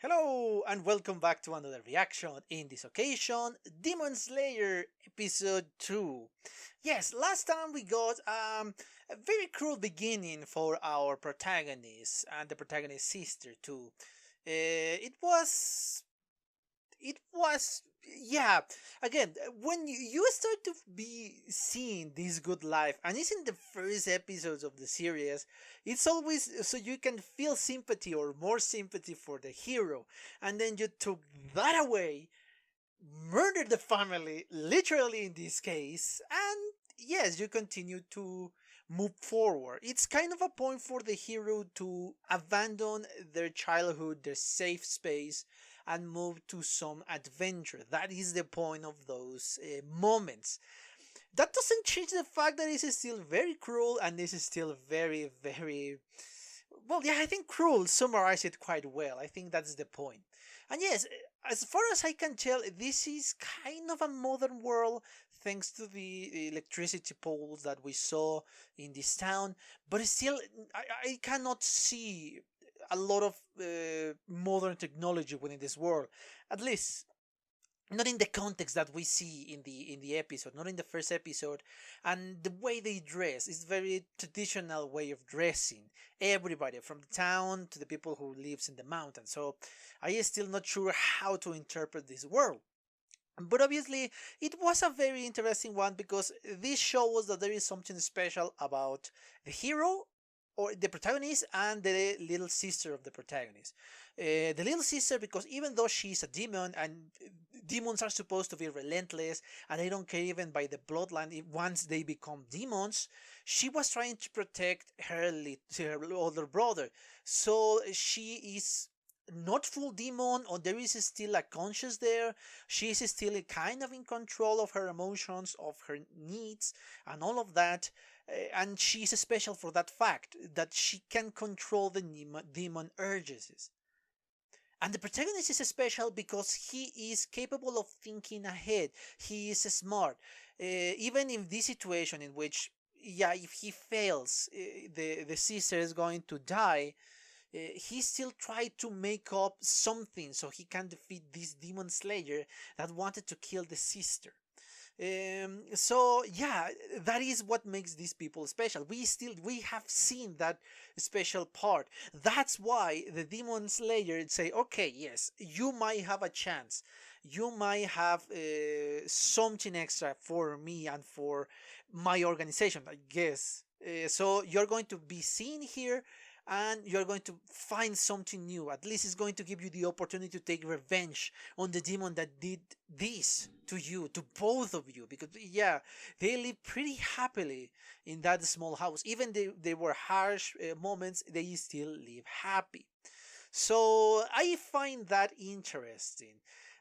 Hello and welcome back to another reaction. In this occasion, Demon Slayer episode 2. Yes, last time we got a very cruel beginning for our protagonist and the protagonist's sister too. It was yeah, again, when you start to be seeing this good life and it's in the first episodes of the series, it's always so you can feel sympathy or more sympathy for the hero, and then you took that away, murdered the family literally in this case, and yes, you continue to move forward. It's kind of a point for the hero to abandon their childhood, their safe space, and move to some adventure. That is the point of those moments. That doesn't change the fact that this is still very cruel and this is still very, very well, yeah, I think cruel summarize it quite well. I think that's the point. And yes, as far as I can tell, this is kind of a modern world thanks to the electricity poles that we saw in this town. But still, I cannot see a lot of modern technology within this world. At least not in the context that we see in the episode, not in the first episode. And the way they dress is very traditional way of dressing, everybody from the town to the people who lives in the mountains. So I am still not sure how to interpret this world, but obviously it was a very interesting one because this shows that there is something special about the hero or the protagonist and the little sister of the protagonist. The little sister, because even though she's a demon and demons are supposed to be relentless and they don't care even by the bloodline once they become demons, she was trying to protect her older brother. So she is not full demon, or there is still a conscience there. She is still kind of in control of her emotions, of her needs, and all of that. And she is special for that fact that she can control the demon urges. And the protagonist is special because he is capable of thinking ahead. He is smart. Even in this situation in which, yeah, if he fails, the sister is going to die. He still tried to make up something so he can defeat this demon slayer that wanted to kill the sister. So yeah, that is what makes these people special. We have seen that special part. That's why the demon slayer say, okay, yes, you might have a chance, you might have something extra for me and for my organization, I guess. So you're going to be seen here and you're going to find something new. At least it's going to give you the opportunity to take revenge on the demon that did this to you, to both of you. Because, yeah, they live pretty happily in that small house. Even they were harsh moments, they still live happy. So I find that interesting.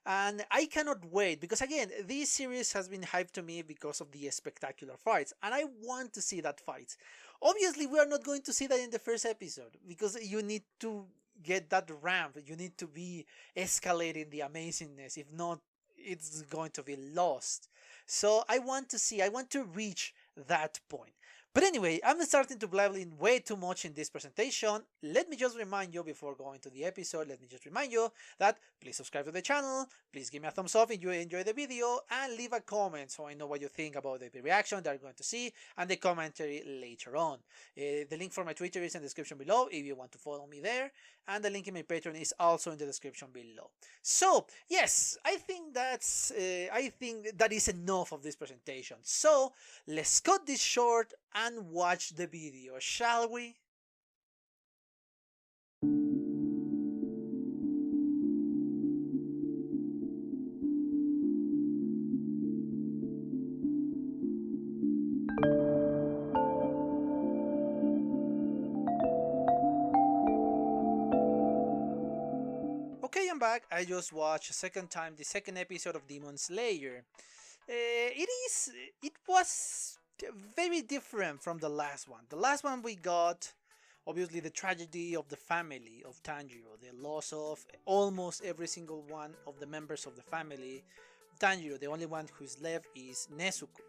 And I cannot wait because, again, this series has been hyped to me because of the spectacular fights, and I want to see that fight. Obviously, we are not going to see that in the first episode because you need to get that ramp. You need to be escalating the amazingness. If not, it's going to be lost. So I want to see, I want to reach that point. But anyway, I'm starting to blabber in way too much in this presentation. Let me just remind you before going to the episode, let me just remind you that please subscribe to the channel, please give me a thumbs up if you enjoy the video, and leave a comment so I know what you think about the reaction that you're going to see and the commentary later on. The link for my Twitter is in the description below if you want to follow me there, and the link in my Patreon is also in the description below. So yes, I think that is enough of this presentation. So let's cut this short and watch the video, shall we? Okay, I'm back. I just watched a second time the second episode of Demon Slayer. It was very different from the last one. The last one we got, obviously, the tragedy of the family of Tanjiro, the loss of almost every single one of the members of the family. Tanjiro, the only one who's left is Nezuko.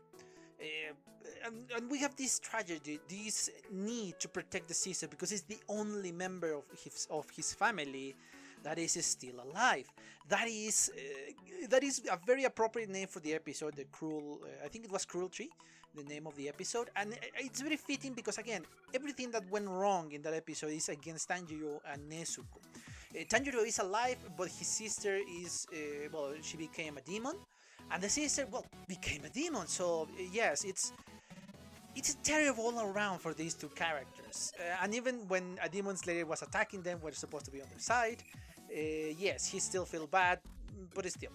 And we have this tragedy, this need to protect the sister because it's the only member of his family that is still alive. That is a very appropriate name for the episode. The cruel, I think it was Cruelty, the name of the episode, and it's very fitting because again, everything that went wrong in that episode is against Tanjiro and Nezuko. Tanjiro is alive, but his sister is well, she became a demon, and the sister, well, became a demon. So yes, it's terrible all around for these two characters. And even when a demon slayer was attacking them, we're supposed to be on their side. Yes, he still feels bad, but still.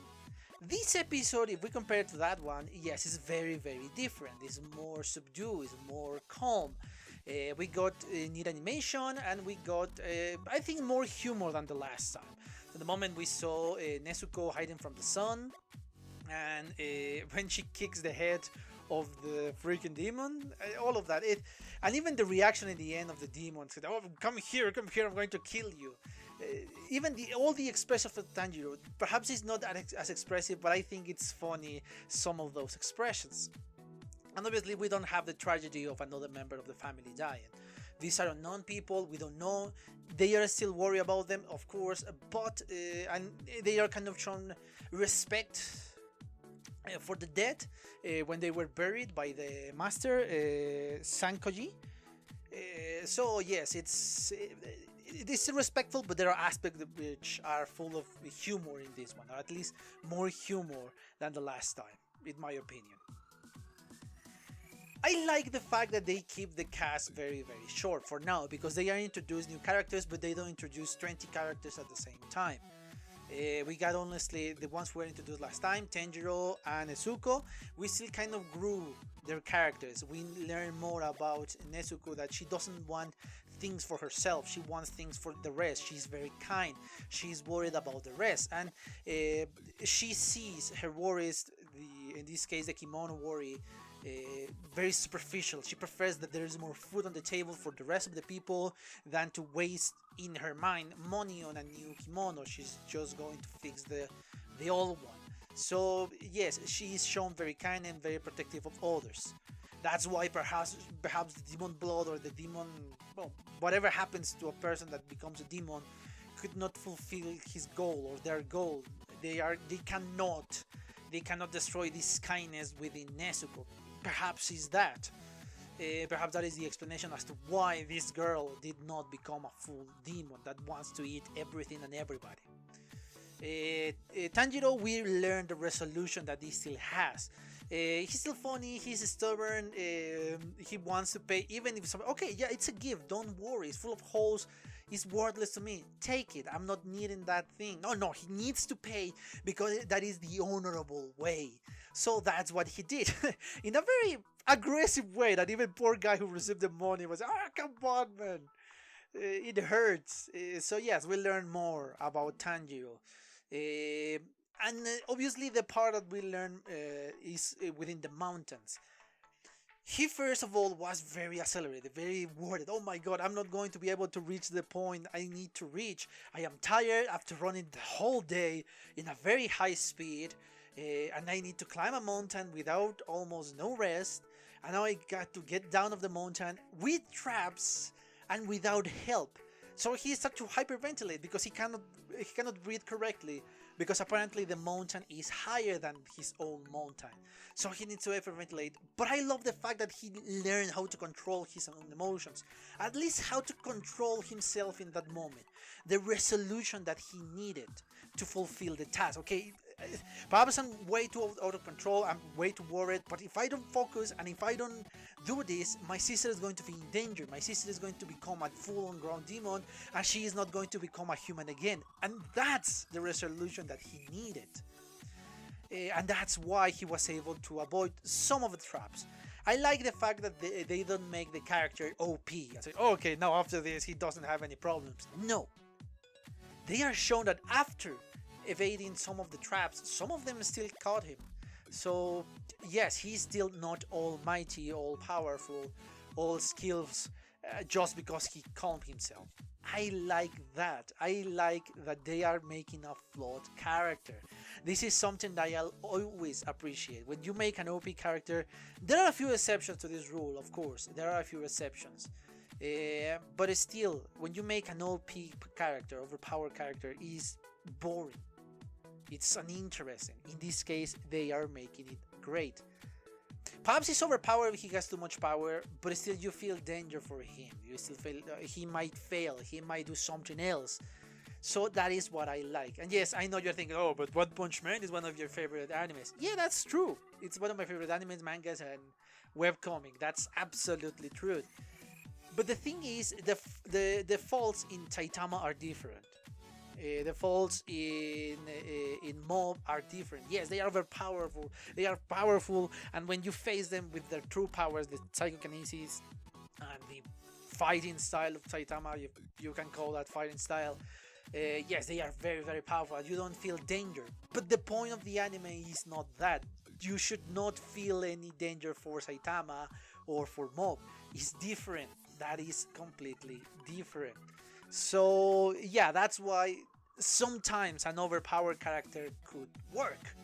This episode, if we compare it to that one, yes, it's very, very different. It's more subdued, it's more calm. We got neat animation, and we got, I think, more humor than the last time. So the moment we saw Nezuko hiding from the sun, and when she kicks the head of the freaking demon, all of that, and even the reaction at the end of the demon, said, "Oh, come here, I'm going to kill you." Even all the expression of Tanjiro, perhaps it's not as expressive, but I think it's funny, some of those expressions. And obviously we don't have the tragedy of another member of the family dying. These are unknown people, we don't know. They are still worried about them, of course, but and they are kind of shown respect for the dead when they were buried by the master Sankoji. So yes, it is respectful, but there are aspects which are full of humor in this one, or at least more humor than the last time, in my opinion. I like the fact that they keep the cast very, very short for now, because they are introduced new characters, but they don't introduce 20 characters at the same time. We got honestly the ones who were introduced last time, Tanjiro and Nezuko. We still kind of grew their characters. We learn more about Nezuko, that she doesn't want things for herself, she wants things for the rest. She's very kind, she's worried about the rest, and she sees her worries, in this case the kimono worry, very superficial. She prefers that there is more food on the table for the rest of the people than to waste, in her mind, money on a new kimono. She's just going to fix the old one. So yes, she is shown very kind and very protective of others. That's why perhaps the demon blood, or the demon, well, whatever happens to a person that becomes a demon, could not fulfill his goal or their goal. They cannot destroy this kindness within Nezuko. Perhaps is that. Perhaps that is the explanation as to why this girl did not become a full demon that wants to eat everything and everybody. Tanjiro, we learned the resolution that he still has. He's still funny, he's stubborn, he wants to pay, even if okay, yeah, it's a gift, don't worry, it's full of holes, it's worthless to me, take it, I'm not needing that thing. No, he needs to pay because that is the honorable way. So that's what he did in a very aggressive way, that even poor guy who received the money was, come on, man, it hurts. So yes, we learn more about Tanjiro. And obviously the part that we learn is within the mountains. He first of all was very accelerated, very worried. Oh my god, I'm not going to be able to reach the point I need to reach. I am tired after running the whole day in a very high speed, and I need to climb a mountain without almost no rest. And now I got to get down of the mountain with traps and without help. So he starts to hyperventilate because he cannot breathe correctly, because apparently the mountain is higher than his own mountain. So he needs to hyperventilate. But I love the fact that he learned how to control his own emotions, at least how to control himself in that moment. The resolution that he needed to fulfill the task. Okay, perhaps I'm way too out of control, I'm way too worried, but if I don't focus and if I don't do this, my sister is going to be in danger. My sister is going to become a full-on ground demon, and she is not going to become a human again. And that's the resolution that he needed. And that's why he was able to avoid some of the traps. I like the fact that they don't make the character OP. I say, oh, okay, now after this he doesn't have any problems. No. They are shown that after evading some of the traps, some of them still caught him. So yes, he's still not almighty, all powerful, all skills, just because he calmed himself. I like that. I like that they are making a flawed character. This is something that I'll always appreciate. When you make an OP character, there are a few exceptions to this rule, of course. There are a few exceptions. But still, when you make an OP character, overpowered character, is boring. It's uninteresting. In this case, they are making it great. Perhaps he's overpowered, he has too much power, but still you feel danger for him. You still feel he might fail, he might do something else. So that is what I like. And yes, I know you're thinking, oh, but One Punch Man is one of your favorite animes. Yeah, that's true. It's one of my favorite animes, mangas, and webcomic. That's absolutely true. But the thing is, the faults in Saitama are different. The faults in Mob are different. Yes, they are very powerful. They are powerful, and when you face them with their true powers, the psychokinesis and the fighting style of Saitama, you can call that fighting style. Yes, they are very, very powerful. You don't feel danger. But the point of the anime is not that. You should not feel any danger for Saitama or for Mob. It's different. That is completely different. So yeah, that's why sometimes an overpowered character could work,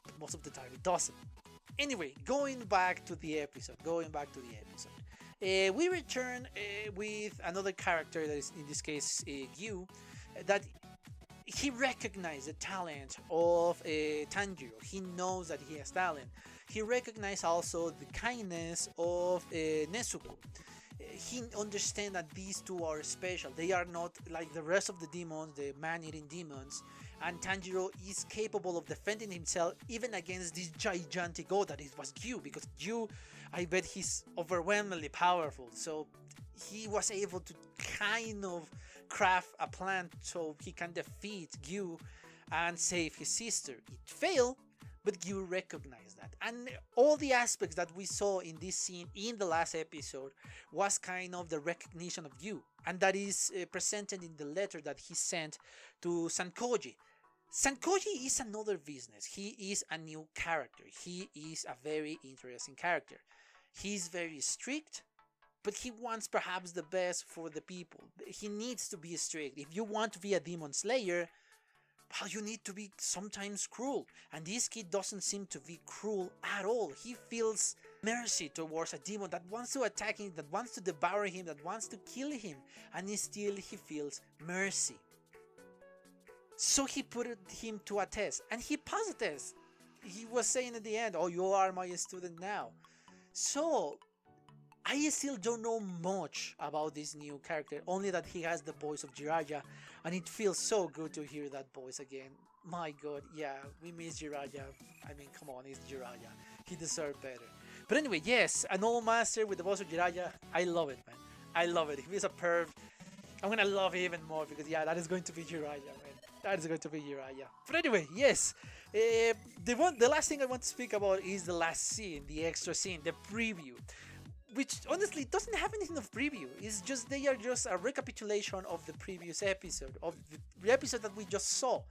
but most of the time it doesn't. Anyway, going back to the episode. We return with another character that is, in this case, Gyu, that he recognized the talent of Tanjiro. He knows that he has talent. He recognized also the kindness of Nezuko. He understands that these two are special. They are not like the rest of the demons, the man-eating demons. And Tanjiro is capable of defending himself even against this gigantic god that it was Gyu. Because Gyu, I bet he's overwhelmingly powerful. So he was able to kind of craft a plan so he can defeat Gyu and save his sister. It failed, but Gyu recognized that. And all the aspects that we saw in this scene in the last episode was kind of the recognition of Gyu. And that is presented in the letter that he sent to Sankoji. Sankoji is another business. He is a new character. He is a very interesting character. He's very strict, but he wants perhaps the best for the people. He needs to be strict. If you want to be a demon slayer, well, you need to be sometimes cruel. And this kid doesn't seem to be cruel at all. He feels mercy towards a demon that wants to attack him, that wants to devour him, that wants to kill him. And still he feels mercy. So he put him to a test. And he passed the test. He was saying at the end, oh, you are my student now. So I still don't know much about this new character, only that he has the voice of Jiraiya, and it feels so good to hear that voice again. My god, yeah, we miss Jiraiya. I mean, come on, it's Jiraiya. He deserved better. But anyway, yes, an old master with the voice of Jiraiya, I love it, man. I love it. If he's a perv, I'm gonna love it even more, because yeah, that is going to be Jiraiya, man. That is going to be Jiraiya. But anyway, yes, the last thing I want to speak about is the last scene, the extra scene, the preview. Which honestly doesn't have anything of preview. It's just they are just a recapitulation of the previous episode, of the episode that we just saw,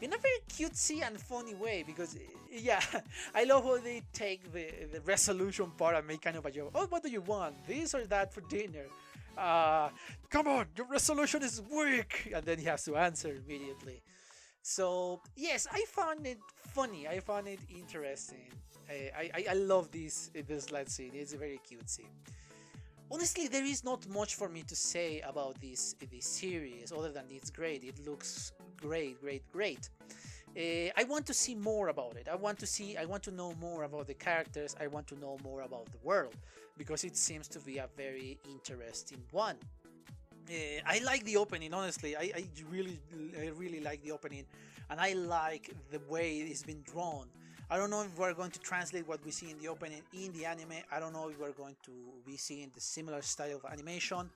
in a very cutesy and funny way. Because yeah, I love how they take the resolution part and make kind of a joke. Oh, what do you want? This or that for dinner? Come on, your resolution is weak, and then he has to answer immediately. So yes, I found it funny. I found it interesting. I love this last scene. It's a very cute scene. Honestly, there is not much for me to say about this series other than it's great. It looks great. I want to see more about it. I want to know more about the characters. I want to know more about the world, because it seems to be a very interesting one. I like the opening, honestly. I really like the opening, and I like the way it's been drawn. I don't know if we're going to translate what we see in the opening in the anime. I don't know if we're going to be seeing the similar style of animation,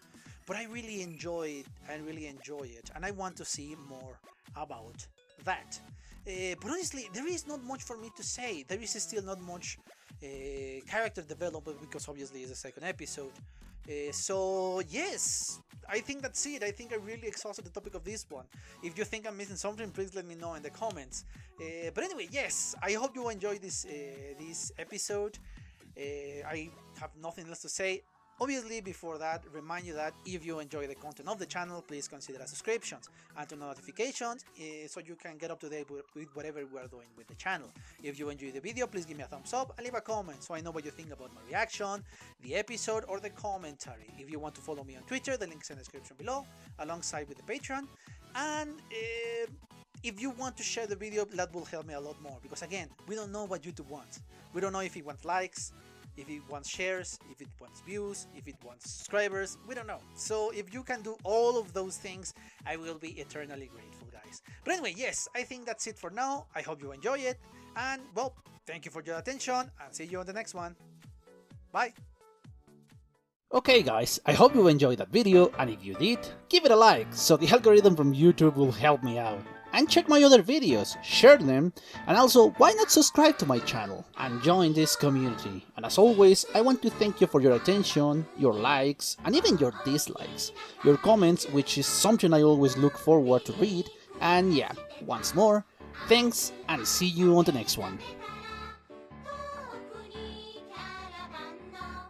but I really enjoy it, and I want to see more about that. But honestly, there is not much for me to say. There is still not much character development, because obviously it's the second episode. So yes, I think that's it. I think I really exhausted the topic of this one. If you think I'm missing something, please let me know in the comments. But anyway, yes, I hope you enjoyed this episode. I have nothing else to say. Obviously, before that, remind you that if you enjoy the content of the channel, please consider subscriptions and turn notifications so you can get up to date with whatever we are doing with the channel. If you enjoy the video, please give me a thumbs up and leave a comment so I know what you think about my reaction, the episode, or the commentary. If you want to follow me on Twitter, the link is in the description below, alongside with the Patreon. And if you want to share the video, that will help me a lot more, because again, we don't know what YouTube wants. We don't know if it wants likes, if it wants shares, if it wants views, if it wants subscribers, we don't know. So if you can do all of those things, I will be eternally grateful, guys. But anyway, yes, I think that's it for now. I hope you enjoy it, and well, thank you for your attention, and see you on the next one. Bye! Okay guys, I hope you enjoyed that video, and if you did, give it a like so the algorithm from YouTube will help me out. And check my other videos, share them, and also why not subscribe to my channel and join this community. And as always, I want to thank you for your attention, your likes, and even your dislikes, your comments, which is something I always look forward to read. And yeah, once more, thanks, and see you on the next one.